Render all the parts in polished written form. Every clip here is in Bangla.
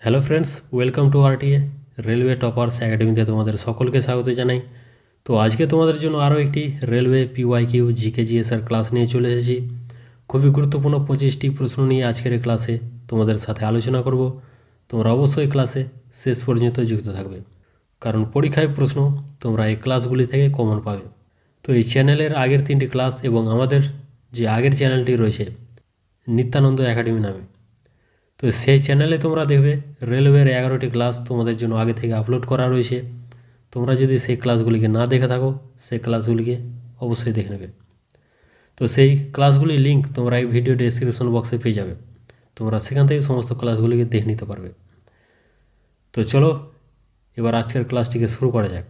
Hello friends, welcome to RTA railway toppers একাডেমিতে তোমাদের সকলকে স্বাগত জানাই। তো আজকে তোমাদের জন্য আরও একটি রেলওয়ে পিওয়াইকিউ জিকেজিএসের ক্লাস নিয়ে চলে এসেছি। খুবই গুরুত্বপূর্ণ 25টি প্রশ্ন নিয়ে আজকের এই ক্লাসে তোমাদের সাথে আলোচনা করব। তোমরা অবশ্যই ক্লাসে শেষ পর্যন্ত যুক্ত থাকবে, কারণ পরীক্ষায় প্রশ্ন তোমরা এই ক্লাসগুলি থেকে কমন পাবে। তো এই চ্যানেলের আগের 3টি ক্লাস এবং আমাদের যে আগের চ্যানেলটি রয়েছে নিত্যানন্দ একাডেমি নামে, তো সেই চ্যানেলে তোমরা দেখবে রেলওয়ের 11টি ক্লাস তোমাদের জন্য আগে থেকে আপলোড করা রয়েছে। তোমরা যদি সেই ক্লাসগুলিকে না দেখে থাকো, সেই ক্লাসগুলিকে অবশ্যই দেখে নেবে। তো সেই ক্লাসগুলির লিঙ্ক তোমরা এই ভিডিও ডেসক্রিপশন বক্সে পেয়ে যাবে। তোমরা সেখান থেকে সমস্ত ক্লাসগুলিকে দেখে নিতে পারবে। তো চলো এবার আজকের ক্লাসটিকে শুরু করা যাক।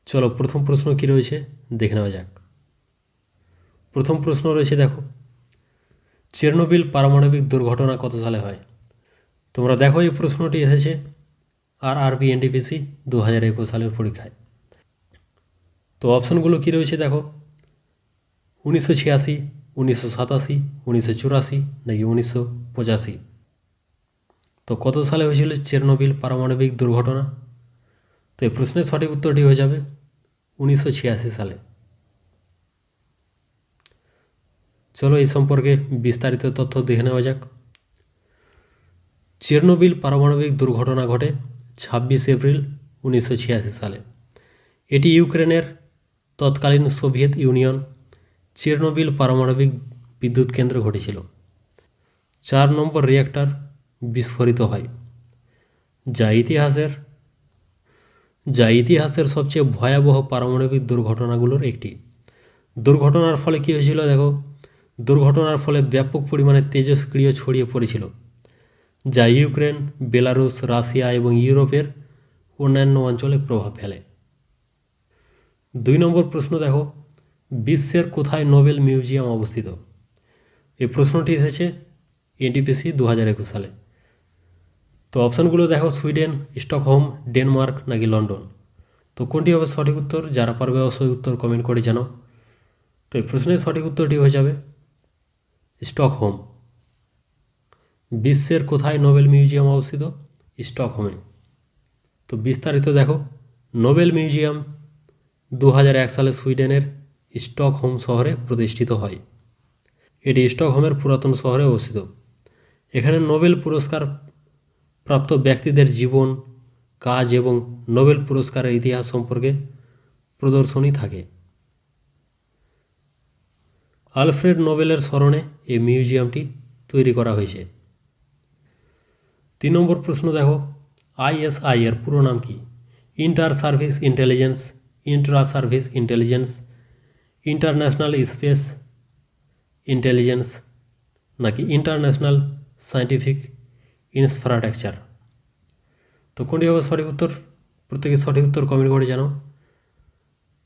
চলো প্রথম প্রশ্ন কী রয়েছে দেখে নেওয়া যাক। প্রথম প্রশ্ন রয়েছে, দেখো, চেরনোবিল পারমাণবিক দুর্ঘটনা কত সালে হয়? তোমরা দেখো এই প্রশ্নটি এসেছে আরআরবি এনটিপিসি 2021 সালের পরীক্ষায়। তো অপশানগুলো কী রয়েছে দেখো, 1986, 1987, 1984 নাকি 1985। তো কত সালে হয়েছিল চেরনোবিল পারমাণবিক দুর্ঘটনা? তো এই প্রশ্নের সঠিক উত্তরটি হয়ে যাবে 1986 সালে। চলো এই সম্পর্কে বিস্তারিত তথ্য দেখে নেওয়া যাক। চেরনোবিল পারমাণবিক দুর্ঘটনা ঘটে 26 এপ্রিল 1986 সালে। এটি ইউক্রেনের তৎকালীন সোভিয়েত ইউনিয়ন চেরনোবিল পারমাণবিক বিদ্যুৎ কেন্দ্রে ঘটেছিল। 4 নম্বর রিঅ্যাক্টর বিস্ফোরিত হয়, যা ইতিহাসের সবচেয়ে ভয়াবহ পারমাণবিক দুর্ঘটনাগুলোর একটি। দুর্ঘটনার ফলে কী হয়েছিল দেখো, দুর্ঘটনার ফলে ব্যাপক পরিমাণে তেজস্ক্রিয় ছড়িয়ে পড়েছিল, যা ইউক্রেন, বেলারুস, রাশিয়া এবং ইউরোপের অন্যান্য অঞ্চলে প্রভাব ফেলে। 2 নম্বর প্রশ্ন দেখো, বিশ্বের কোথায় নোবেল মিউজিয়াম অবস্থিত? এই প্রশ্নটি এসেছে এনটিপিসি 2021 সালে। তো অপশানগুলো দেখো, সুইডেন, স্টকহোম, ডেনমার্ক নাকি লন্ডন। তো কোনটি হবে সঠিক উত্তর? যারা পারবে অবশ্যই উত্তর কমেন্ট করে জানাও। তো এই প্রশ্নের সঠিক উত্তরটি হয়ে যাবে স্টকহোম। বিশ্বের কোথায় নোবেল মিউজিয়াম অবস্থিত? স্টকহোমে। তো বিস্তারিত দেখো, নোবেল মিউজিয়াম 2001 সালে সুইডেনের স্টকহোম শহরে প্রতিষ্ঠিত হয়। এটি স্টকহোমের পুরাতন শহরে অবস্থিত। এখানে নোবেল পুরস্কার প্রাপ্ত ব্যক্তিদের জীবন, কাজ এবং নোবেল পুরস্কারের ইতিহাস সম্পর্কে প্রদর্শনী থাকে। আলফ্রেড নোবেলের স্মরণে এই মিউজিয়ামটি তৈরি করা হয়েছে। 3 নম্বর প্রশ্ন দেখো, আইএসআই এর পুরো নাম কি? Inter service intelligence, Intra service intelligence, international space intelligence নাকি ইন্টারন্যাশনাল সায়েন্টিফিক ইনফ্রাস্ট্রাকচার। তো কোনটি হবে সঠিক উত্তর? প্রত্যেকে সঠিক উত্তর কমেন্ট করে জানাও।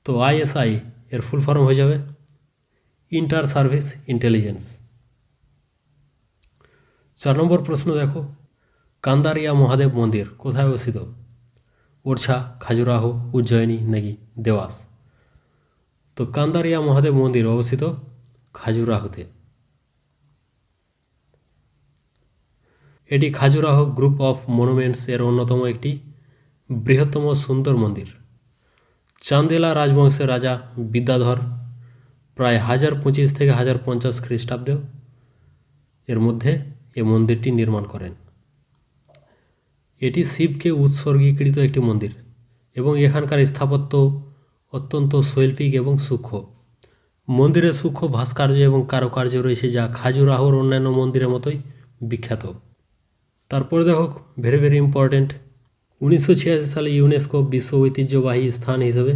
তো আইএসআই এর ফুল ফর্ম হয়ে যাবে ইন্টার সার্ভিস ইন্টেলিজেন্স। 4 নম্বর প্রশ্ন দেখো, কান্দারিয়া মহাদেব মন্দির কোথায় অবস্থিত? ওরছা, খাজুরাহো, উজ্জয়িনী নাকি দেওয়াস। তো কান্দারিয়া মহাদেব মন্দির অবস্থিত খাজুরাহোতে। এটি খাজুরাহো গ্রুপ অফ মনুমেন্টস এর অন্যতম একটি বৃহত্তম সুন্দর মন্দির। চান্দেলা রাজবংশের রাজা বিদ্যাধর প্রায় 1025 থেকে 1050 খ্রিস্টাব্দ এর মধ্যে এই মন্দিরটি নির্মাণ করেন। এটি শিবকে উৎসর্গীকৃত একটি মন্দির এবং এখানকার স্থাপত্য অত্যন্ত শৈল্পিক এবং সূক্ষ্ম। মন্দিরের সূক্ষ্ম ভাস্কর্য এবং কারুকার্য রয়েছে, যা খাজুরাহোর অন্যান্য মন্দিরের মতোই বিখ্যাত। তারপরে দেখো, ভেরি ভেরি ইম্পর্টেন্ট, 1986 সালে ইউনেস্কো বিশ্ব ঐতিহ্যবাহী স্থান হিসেবে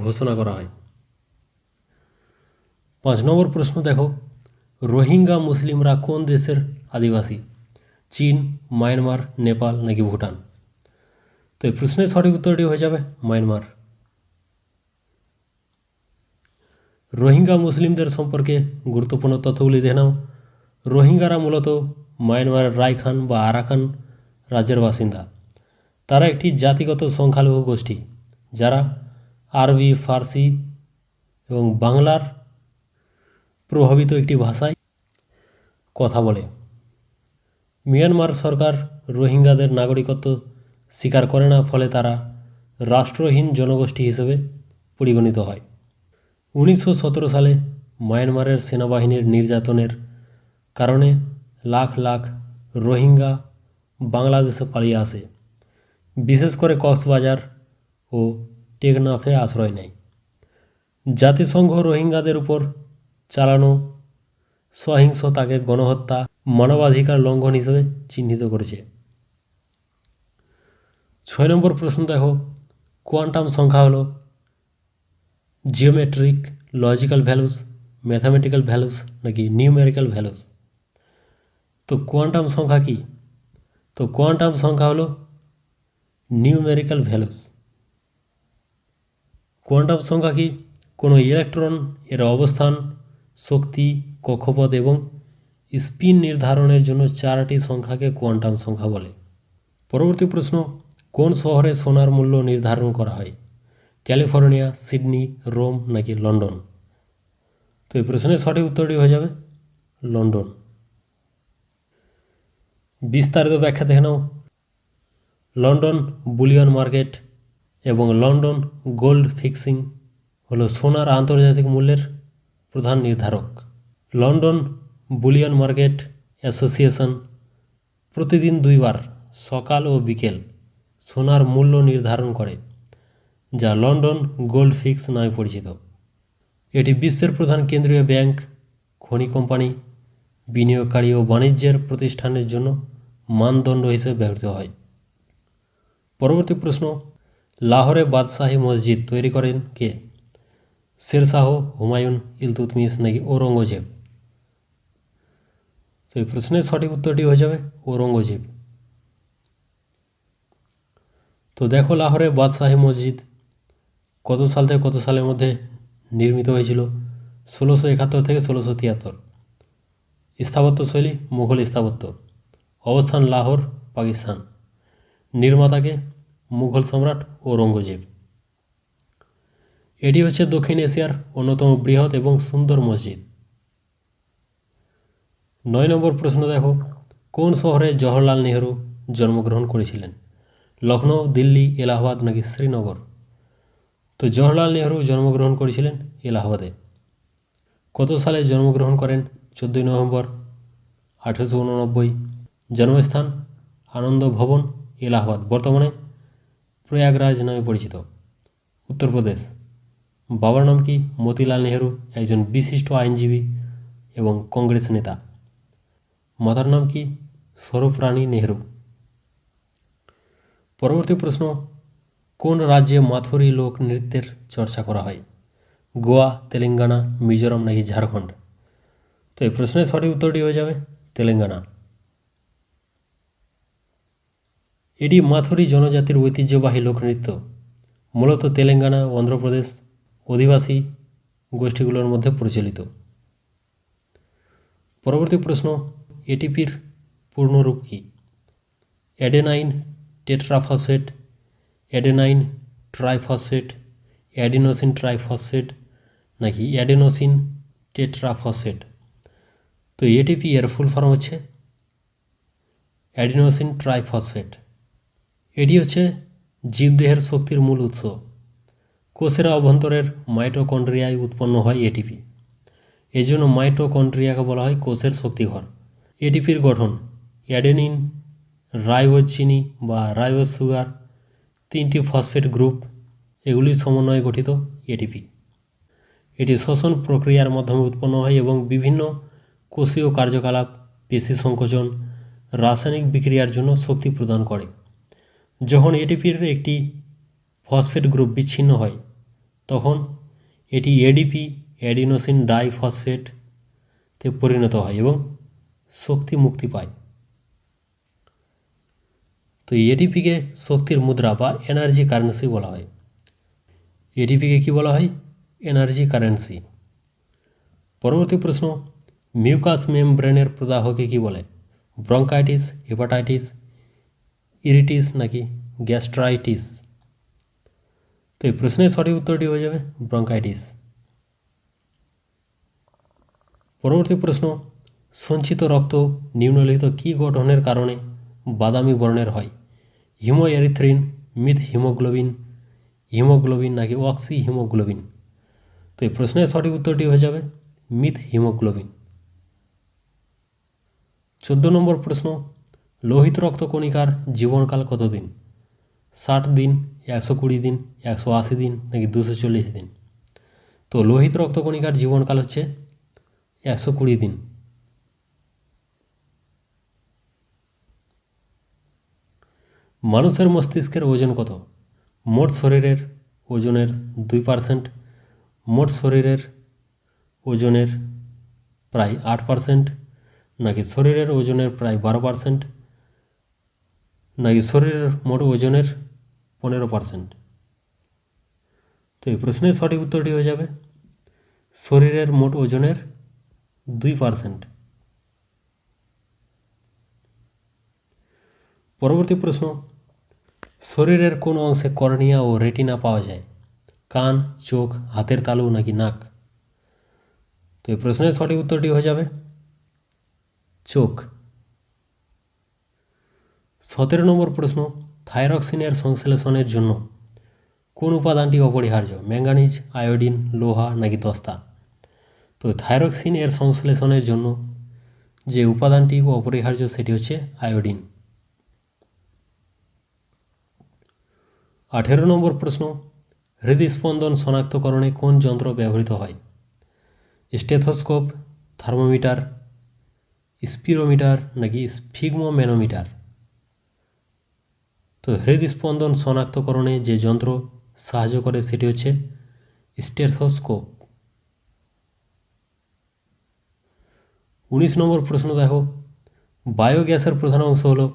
ঘোষণা করা হয়। 5 নম্বর প্রশ্ন দেখো, রোহিঙ্গা মুসলিমরা কোন দেশের আদিবাসী? চীন, মায়ানমার, নেপাল নাকি ভুটান। তো এই প্রশ্নের সঠিক উত্তরটি হয়ে যাবে মায়ানমার। রোহিঙ্গা মুসলিমদের সম্পর্কে গুরুত্বপূর্ণ তথ্যগুলি দেখে নাও। রোহিঙ্গারা মূলত মায়ানমারের রাইখান বা আরাকান রাজ্যের বাসিন্দা। তারা একটি জাতিগত সংখ্যালঘু গোষ্ঠী, যারা আরবি, ফার্সি এবং বাংলার প্রভাবিত একটি ভাষায় কথা বলে। মিয়ানমার সরকার রোহিঙ্গাদের নাগরিকত্ব স্বীকার করে না, ফলে তারা রাষ্ট্রহীন জনগোষ্ঠী হিসেবে পরিগণিত হয়। 1917 সালে মায়ানমারের সেনাবাহিনীর নির্যাতনের কারণে লাখ লাখ রোহিঙ্গা বাংলাদেশে পালিয়ে আসে, বিশেষ করে কক্সবাজার ও টেকনাফে আশ্রয় নেয়। জাতিসংঘ রোহিঙ্গাদের উপর চালানো সহিংসতাকে গণহত্যা, মানবাধিকার লঙ্ঘন হিসেবে চিহ্নিত করেছে। 6 নম্বর প্রশ্ন দেখো, কোয়ান্টাম সংখ্যা হলো geometric, logical values, mathematical values নাকি নিউমেরিক্যাল ভ্যালুস। তো কোয়ান্টাম সংখ্যা কি? তো কোয়ান্টাম সংখ্যা হলো নিউমেরিক্যাল ভ্যালুস। কোয়ান্টাম সংখ্যা কি? কোনো ইলেকট্রন এর অবস্থান, শক্তি, কক্ষপথ এবং স্পিন নির্ধারণের জন্য 4টি সংখ্যাকে কোয়ান্টাম সংখ্যা বলে। পরবর্তী প্রশ্ন, কোন শহরে সোনার মূল্য নির্ধারণ করা হয়? ক্যালিফোর্নিয়া, সিডনি, রোম নাকি লন্ডন? তো এই প্রশ্নের সঠিক উত্তরটি হয়ে যাবে লন্ডন। বিস্তারিত ব্যাখ্যা দেখে নাও। লন্ডন বুলিয়ন মার্কেট এবং লন্ডন গোল্ড ফিক্সিং হলো সোনার আন্তর্জাতিক মূল্যের প্রধান নির্ধারক। লন্ডন বুলিয়ন মার্কেট অ্যাসোসিয়েশন প্রতিদিন 2 বার সকাল ও বিকেল সোনার মূল্য নির্ধারণ করে, যা লন্ডন গোল্ড ফিক্স নামে পরিচিত। এটি বিশ্বের প্রধান কেন্দ্রীয় ব্যাংক, খনি কোম্পানি, বিনিয়োগকারী ও বাণিজ্যের প্রতিষ্ঠানের জন্য মানদণ্ড হিসেবে ব্যবহৃত হয়। পরবর্তী প্রশ্ন, লাহোরে বাদশাহী মসজিদ তৈরি করেন কে? শেরশাহ, হুমায়ুন, ইলতুৎমিশ নাকি ঔরঙ্গজেব? তো এই প্রশ্নের সঠিক উত্তরটি হয়ে যাবে ঔরঙ্গজেব। তো দেখো, লাহোরে বাদশাহী মসজিদ কত সাল থেকে কত সালের মধ্যে নির্মিত হয়েছিল? 1671 থেকে 1673। স্থাপত্যশৈলী মুঘল স্থাপত্য। অবস্থান লাহোর, পাকিস্তান। নির্মাতাকে মুঘল সম্রাট ঔরঙ্গজেব। এটি হচ্ছে দক্ষিণ এশিয়ার অন্যতম বৃহৎ এবং সুন্দর মসজিদ। 9 নম্বর প্রশ্ন দেখো, কোন শহরে জওহরলাল নেহরু জন্মগ্রহণ করেছিলেন? লখনৌ, দিল্লি, এলাহাবাদ নাকি শ্রীনগর? তো জওহরলাল নেহরু জন্মগ্রহণ করেছিলেন এলাহাবাদে। কত সালে জন্মগ্রহণ করেন? 14 নভেম্বর 1889। জন্মস্থান আনন্দ ভবন, এলাহাবাদ, বর্তমানে প্রয়াগরাজ নামে পরিচিত। উত্তরপ্রদেশ। বাবার নাম কি? মতিলাল নেহরু, একজন বিশিষ্ট আইনজীবী এবং কংগ্রেস নেতা। মাতার নাম কি? স্বরূপরানী নেহরু। পরবর্তী প্রশ্ন, কোন রাজ্যে মাথুরি লোক নৃত্যের চর্চা করা হয়? গোয়া, তেলেঙ্গানা, মিজোরাম নাকি ঝাড়খণ্ড? তো এই প্রশ্নের সঠিক উত্তরটি হয়ে যাবে তেলেঙ্গানা। এটি মাথুরি জনজাতির ঐতিহ্যবাহী লোকনৃত্য, মূলত তেলেঙ্গানা ও অন্ধ্রপ্রদেশ অধিবাসী গোষ্ঠীগুলোর মধ্যে প্রচলিত। পরবর্তী প্রশ্ন, এটিপির পূর্ণরূপ কী? Adenine tetraphosphate, adenine triphosphate, adenosine triphosphate নাকি অ্যাডেনোসিন টেট্রাফসফেট? তো এটিপি এর ফুল ফর্ম হচ্ছে অ্যাডিনোসিন ট্রাইফসফেট। এটি হচ্ছে জীবদেহের শক্তির মূল উৎস। কোষের অভ্যন্তরের মাইটোকন্ড্রিয়ায় উৎপন্ন হয় এটিপি। এই জন্য মাইটোকন্ড্রিয়াকে বলা হয় কোষের শক্তিঘর। এটিপির গঠন অ্যাডেনিন, রাইবোজ চিনি বা রাইবোজ সুগার, 3টি ফসফেট গ্রুপ, এগুলির সমন্বয়ে গঠিত এটিপি। এটি শ্বসন প্রক্রিয়ার মাধ্যমে উৎপন্ন হয় এবং বিভিন্ন কোষীয় কার্যকলাপ, পেশি সংকোচন, রাসায়নিক বিক্রিয়ার জন্য শক্তি প্রদান করে। যখন এটিপির একটি ফসফেট গ্রুপ বিচ্ছিন্ন হয় তখন এটি এডিপি, অ্যাডিনোসিন ডাইফসফেটে পরিণত হয় এবং শক্তি মুক্তি পায়। তো এডিপিকে শক্তির মুদ্রা বা এনার্জি কারেন্সি বলা হয়। এডিপিকে কি বলা হয়? Energy currency. পরবর্তী প্রশ্ন, মিউকাস মেমব্রেনের প্রদাহকে কি বলে? ব্রঙ্কাইটিস, হেপাটাইটিস, ইরিটিস নাকি গ্যাস্ট্রাইটিস? তো এই প্রশ্নের সঠিক উত্তরটি হয়ে যাবে ব্রঙ্কাইটিস। পরবর্তী প্রশ্ন, সঞ্চিত রক্ত নিম্নলিখিত কী গঠনের কারণে বাদামি বর্ণের হয়? হিমোএরিথ্রিন, মিথ হিমোগ্লোবিন, হিমোগ্লোবিন নাকি অক্সি হিমোগ্লোবিন? তো এই প্রশ্নের সঠিক উত্তরটি হয়ে যাবে মিথ হিমোগ্লোবিন। 14 নম্বর প্রশ্ন, লোহিত রক্ত কণিকার জীবনকাল কতদিন? 60 দিন, 120 দিন, 180 দিন নাকি 240 দিন? তো লোহিত রক্ত কণিকার জীবনকাল হচ্ছে 120 দিন। মানুষের মস্তিষ্কের ওজন কত? মোট শরীরের ওজনের 2%, মোট শরীরের ওজনের প্রায় 8%, নাকি শরীরের ওজনের প্রায় 12%, নাকি শরীরের মোট ওজনের 15%? তো এই প্রশ্নের সঠিক উত্তরটি হয়ে যাবে শরীরের মোট ওজনের 2%। পরবর্তী প্রশ্ন, শরীরের কোন অংশে কর্নিয়া ও রেটিনা পাওয়া যায়? কান, চোখ, হাতের তালু নাকি নাক? তো এই প্রশ্নের সঠিক উত্তরটি হয়ে যাবে চোখ। 17 নম্বর প্রশ্ন, থাইরক্সিনের সংশ্লেষণের জন্য কোন উপাদানটি অপরিহার্য? ম্যাঙ্গানিজ, আয়োডিন, লোহা নাকি দস্তা? তো থাইরক্সিন এর সংশ্লেষণের জন্য যে উপাদানটি অপরিহার্য সেটি হচ্ছে আয়োডিন। 18 নম্বর প্রশ্ন, হৃদস্পন্দন শনাক্তকরণে কোন যন্ত্র ব্যবহৃত হয়? স্টেথোস্কোপ, থার্মোমিটার, স্পিরোমিটার নাকি স্ফিগমোম্যানোমিটার? তো হৃদস্পন্দন শনাক্তকরণে যে যন্ত্র সাহায্য করে সেটি হচ্ছে স্টেথোস্কোপ। 19 নম্বর প্রশ্ন দেখো, বায়োগ্যাসের প্রধান অংশ হলো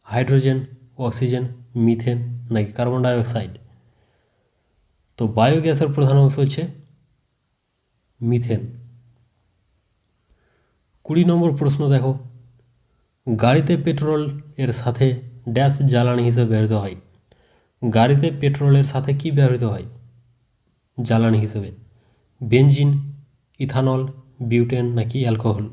হাইড্রোজেন, অক্সিজেন, মিথেন নাকি কার্বন ডাইঅক্সাইড? তো বায়োগ্যাসের প্রধান অংশ হচ্ছে মিথেন। 20 নম্বর প্রশ্ন দেখো, গাড়িতে পেট্রোল এর সাথে ড্যাশ জ্বালানি হিসেবে ব্যবহৃত হয়? গাড়িতে পেট্রোলের সাথে কি ব্যবহৃত হয় জ্বালানি হিসেবে? বেনজিন, ইথানল, বিউটেন নাকি অ্যালকোহল?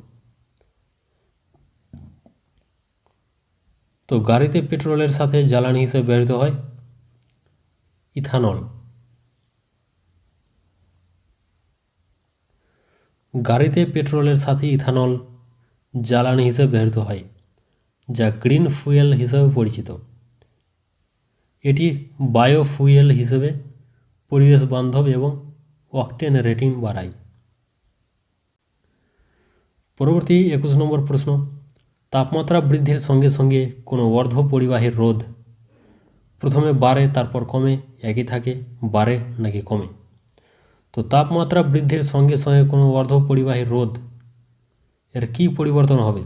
তো গাড়িতে পেট্রোলের সাথে জ্বালানি হিসেবে ব্যবহৃত হয় ইথানল। গাড়িতে পেট্রোলের সাথে ইথানল জ্বালানি হিসেবে ব্যবহৃত হয়, যা গ্রিন ফুয়েল হিসেবে পরিচিত। এটি বায়োফুয়েল হিসেবে পরিবেশ বান্ধব এবং অকটেন রেটিং বাড়ায়। পরবর্তী 21 নম্বর প্রশ্ন, তাপমাত্রা বৃদ্ধির সঙ্গে সঙ্গে কোনো অর্ধ পরিবাহীর রোধ প্রথমে বাড়ে তারপর কমে, একই থাকে, বাড়ে নাকি কমে? তো তাপমাত্রা বৃদ্ধির সঙ্গে সঙ্গে কোনো অর্ধ পরিবাহীর রোধ এর কী পরিবর্তন হবে?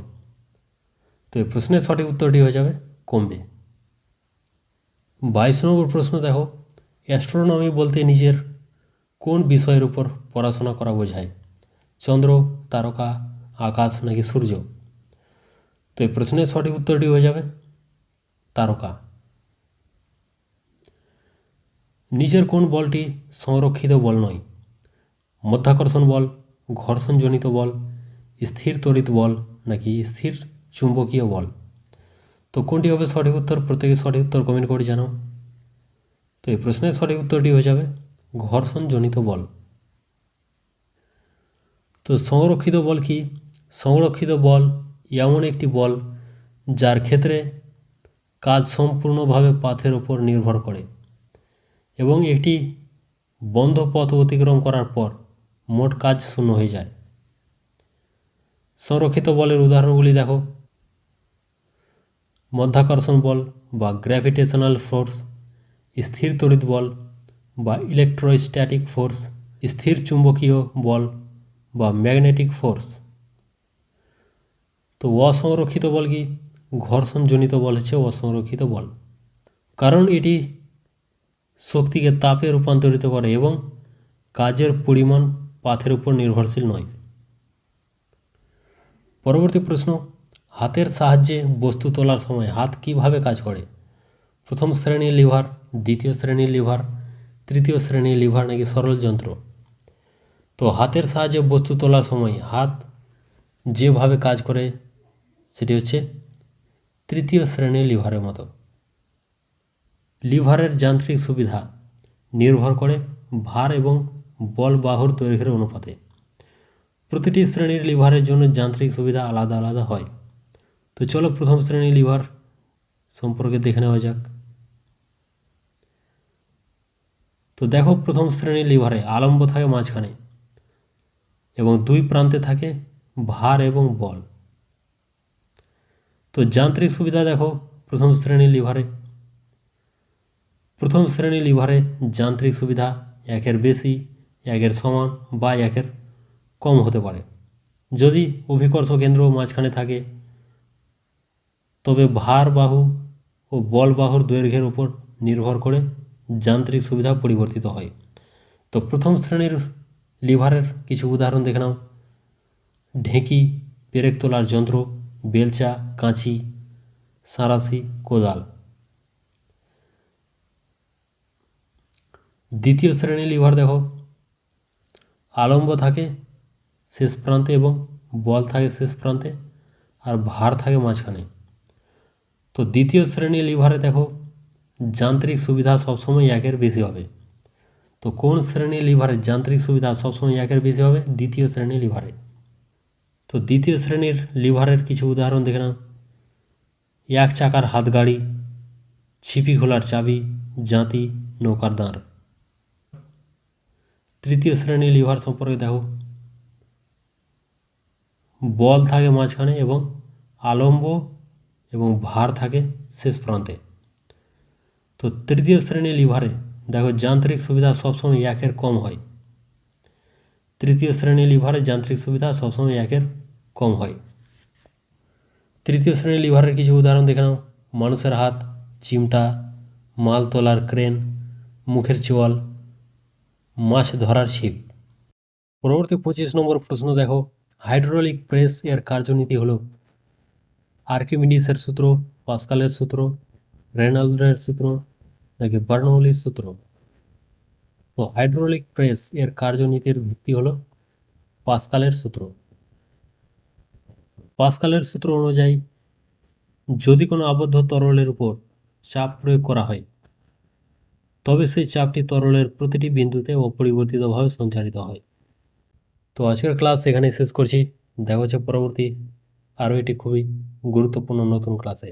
তো এই প্রশ্নের সঠিক উত্তরটি হয়ে যাবে কমবে। 22 নম্বর প্রশ্ন দেখো, অ্যাস্ট্রোনমি বলতে নিজের কোন বিষয়ের উপর পড়াশোনা করা বোঝায়? চন্দ্র, তারকা, আকাশ নাকি সূর্য? তো এই প্রশ্নের সঠিক উত্তরটি হয়ে যাবে তারকা। নিচের কোন বলটি সংরক্ষিত বল নয়? মধ্যাকর্ষণ বল, ঘর্ষণজনিত বল, স্থির তড়িৎ বল নাকি স্থির চুম্বকীয় বল? তো কোনটি হবে সঠিক উত্তর? প্রত্যেকে সঠিক উত্তর কমেন্ট করে জানাও। তো এই প্রশ্নের সঠিক উত্তরটি হয়ে যাবে ঘর্ষণজনিত বল। তো সংরক্ষিত বল কি? সংরক্ষিত বল এমন একটি বল যার ক্ষেত্রে কাজ সম্পূর্ণভাবে পাথের উপর নির্ভর করে এবং এটি বন্ধ পথ অতিক্রম করার পর মোট কাজ শূন্য হয়ে যায়। সংরক্ষিত বলের উদাহরণগুলি দেখো, মধ্যাকর্ষণ বল বা গ্র্যাভিটেশনাল ফোর্স, স্থির তড়িৎ বল বা ইলেকট্রোস্ট্যাটিক ফোর্স, স্থির চুম্বকীয় বল বা ম্যাগনেটিক ফোর্স। তো অসংরক্ষিত বল কি? ঘর্ষণজনিত বল হচ্ছে অসংরক্ষিত বল, কারণ এটি শক্তিকে তাপে রূপান্তরিত করে এবং কাজের পরিমাণ পাথের উপর নির্ভরশীল নয়। পরবর্তী প্রশ্ন, হাতের সাহায্যে বস্তু তোলার সময় হাত কিভাবে কাজ করে? প্রথম শ্রেণীর লিভার, দ্বিতীয় শ্রেণীর লিভার, তৃতীয় শ্রেণীর লিভার নাকি সরল যন্ত্র? তো হাতের সাহায্যে বস্তু তোলার সময় হাত যেভাবে কাজ করে সেটি হচ্ছে তৃতীয় শ্রেণীর লিভারের মতো। লিভারের যান্ত্রিক সুবিধা নির্ভর করে ভার এবং বল বাহুর দৈর্ঘ্যের অনুপাতে। প্রতিটি শ্রেণীর লিভারের জন্য যান্ত্রিক সুবিধা আলাদা আলাদা হয়। তো চলো প্রথম শ্রেণীর লিভার সম্পর্কে দেখে নেওয়া যাক। তো দেখো, প্রথম শ্রেণীর লিভারে আলম্ব থাকে মাঝখানে এবং দুই প্রান্তে থাকে ভার এবং বল। তো যান্ত্রিক সুবিধা দেখো প্রথম শ্রেণীর লিভারে যান্ত্রিক সুবিধা একের বেশি, একের সমান বা একের কম হতে পারে। যদি অভিকর্ষ কেন্দ্র মাঝখানে থাকে তবে ভার বাহু ও বল বাহুর দৈর্ঘ্যের উপর নির্ভর করে যান্ত্রিক সুবিধা পরিবর্তিত হয়। তো প্রথম শ্রেণীর লিভারের কিছু উদাহরণ দেখে নাও। ঢেঁকি, পেরেক তোলার যন্ত্র, বেলচা, কাঁচি, সাঁড়াশি, কোদাল। দ্বিতীয় শ্রেণীর লিভার দেখো, আলম্ব থাকে শেষ প্রান্তে এবং বল থাকে শেষ প্রান্তে আর ভার থাকে মাঝখানে। তো দ্বিতীয় শ্রেণীর লিভারে দেখো যান্ত্রিক সুবিধা সবসময় একের বেশি হবে। তো কোন শ্রেণীর লিভারের যান্ত্রিক সুবিধা সবসময় একের বেশি হবে? দ্বিতীয় শ্রেণীর লিভারে। তো দ্বিতীয় শ্রেণীর লিভারের কিছু উদাহরণ দেখে নাও। এক চাকার হাতগাড়ি, ছিপি খোলার চাবি, জাঁতি, নৌকার দাঁড়। তৃতীয় শ্রেণীর লিভার সম্পর্কে দেখো, বল থাকে মাঝখানে এবং আলম্ব এবং ভার থাকে শেষ প্রান্তে। তো তৃতীয় শ্রেণীর লিভারে দেখো যান্ত্রিক সুবিধা সবসময় একের কম হয়। তৃতীয় শ্রেণীর লিভারে যান্ত্রিক সুবিধা সবসময় একের কম হয়। তৃতীয় শ্রেণীর লিভারের কিছু উদাহরণ দেখে নাও। মানুষের হাত, চিমটা, মাল তোলার ক্রেন, মুখের চোয়াল, মাছ ধরার ছিপ। পরবর্তী 25 নম্বর প্রশ্ন দেখো, হাইড্রোলিক প্রেস এর কার্যনীতি হলো আর্কিমিডিসের সূত্র, পাস্কালের সূত্র, রেনল্ডের সূত্র নাকি বার্নৌলির সূত্র। তো হাইড্রোলিক প্রেস এর কার্যনীতির ভিত্তি হলো পাস্কালের সূত্র। পাস্কালের সূত্র অনুযায়ী যদি কোনো আবদ্ধ তরলের উপর চাপ প্রয়োগ করা হয় তবে সেই চাপটি তরলের প্রতিটি বিন্দুতে অপরিবর্তিতভাবে সঞ্চারিত হয়। তো আজকের ক্লাস এখানেই শেষ করছি। দেখা হচ্ছে পরবর্তী আরও একটি খুবই গুরুত্বপূর্ণ নতুন ক্লাসে।